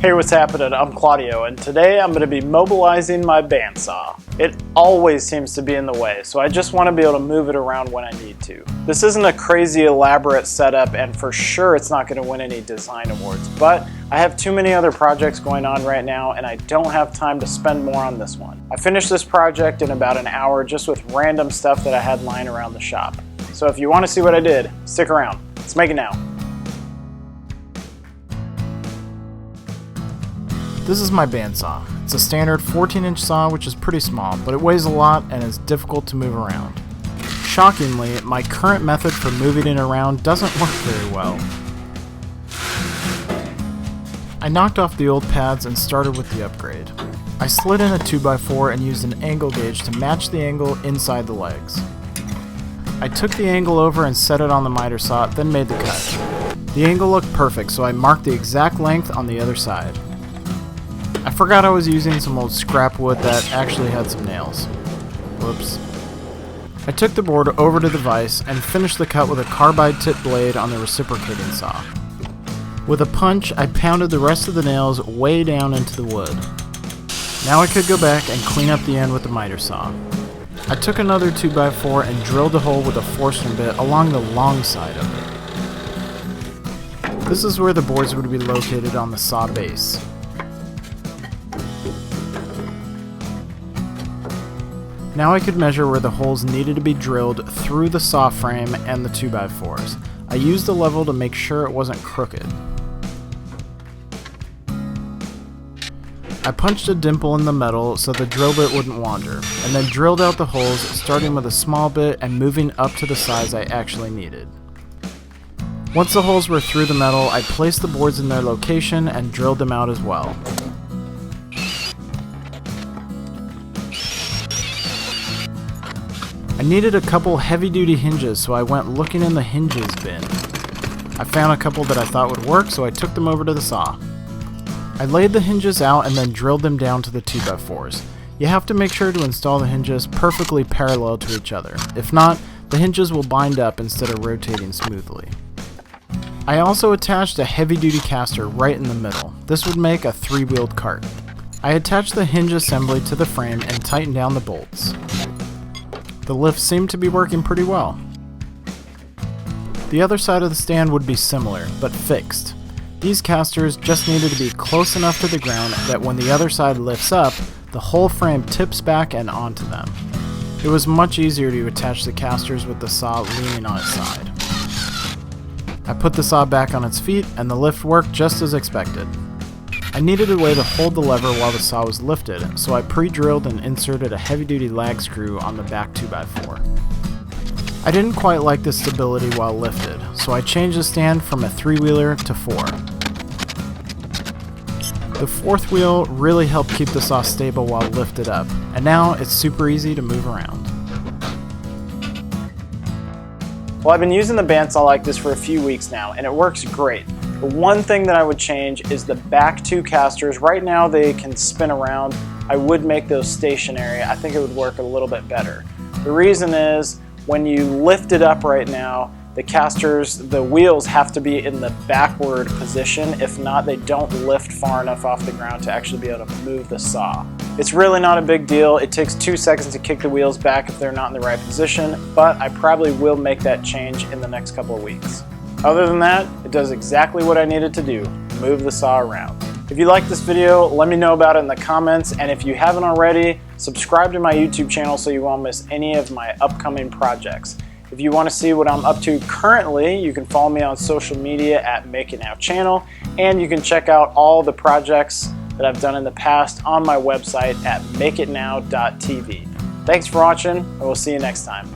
Hey, what's happening? I'm Claudio, and today I'm going to be mobilizing my bandsaw. It always seems to be in the way, so I just want to be able to move it around when I need to. This isn't a crazy elaborate setup, and for sure it's not going to win any design awards, but I have too many other projects going on right now, and I don't have time to spend more on this one. I finished this project in about an hour just with random stuff that I had lying around the shop. So if you want to see what I did, stick around. Let's make it now. This is my bandsaw. It's a standard 14-inch saw, which is pretty small, but it weighs a lot and is difficult to move around. Shockingly, my current method for moving it around doesn't work very well. I knocked off the old pads and started with the upgrade. I slid in a 2x4 and used an angle gauge to match the angle inside the legs. I took the angle over and set it on the miter saw, then made the cut. The angle looked perfect, so I marked the exact length on the other side. I forgot I was using some old scrap wood that actually had some nails. Whoops. I took the board over to the vise and finished the cut with a carbide tip blade on the reciprocating saw. With a punch, I pounded the rest of the nails way down into the wood. Now I could go back and clean up the end with the miter saw. I took another 2x4 and drilled a hole with a Forstner bit along the long side of it. This is where the boards would be located on the saw base. Now I could measure where the holes needed to be drilled through the saw frame and the 2x4s. I used the level to make sure it wasn't crooked. I punched a dimple in the metal so the drill bit wouldn't wander, and then drilled out the holes, starting with a small bit and moving up to the size I actually needed. Once the holes were through the metal, I placed the boards in their location and drilled them out as well. I needed a couple heavy-duty hinges, so I went looking in the hinges bin. I found a couple that I thought would work, so I took them over to the saw. I laid the hinges out and then drilled them down to the 2x4s. You have to make sure to install the hinges perfectly parallel to each other. If not, the hinges will bind up instead of rotating smoothly. I also attached a heavy-duty caster right in the middle. This would make a 3-wheeled cart. I attached the hinge assembly to the frame and tightened down the bolts. The lift seemed to be working pretty well. The other side of the stand would be similar, but fixed. These casters just needed to be close enough to the ground that when the other side lifts up, the whole frame tips back and onto them. It was much easier to attach the casters with the saw leaning on its side. I put the saw back on its feet and the lift worked just as expected. I needed a way to hold the lever while the saw was lifted, so I pre-drilled and inserted a heavy-duty lag screw on the back 2x4. I didn't quite like the stability while lifted, so I changed the stand from a 3-wheeler to 4. The 4th wheel really helped keep the saw stable while lifted up, and now it's super easy to move around. Well, I've been using the bandsaw like this for a few weeks now, and it works great. The one thing that I would change is the back 2 casters. Right now they can spin around. I would make those stationary. I think it would work a little bit better. The reason is when you lift it up right now, the casters, the wheels have to be in the backward position. If not, they don't lift far enough off the ground to actually be able to move the saw. It's really not a big deal. It takes 2 seconds to kick the wheels back if they're not in the right position, but I probably will make that change in the next couple of weeks. Other than that, it does exactly what I needed to do, move the saw around. If you like this video, let me know about it in the comments, and if you haven't already, subscribe to my YouTube channel so you won't miss any of my upcoming projects. If you want to see what I'm up to currently, you can follow me on social media at Make It Now Channel, and you can check out all the projects that I've done in the past on my website at makeitnow.tv. Thanks for watching, and we'll see you next time.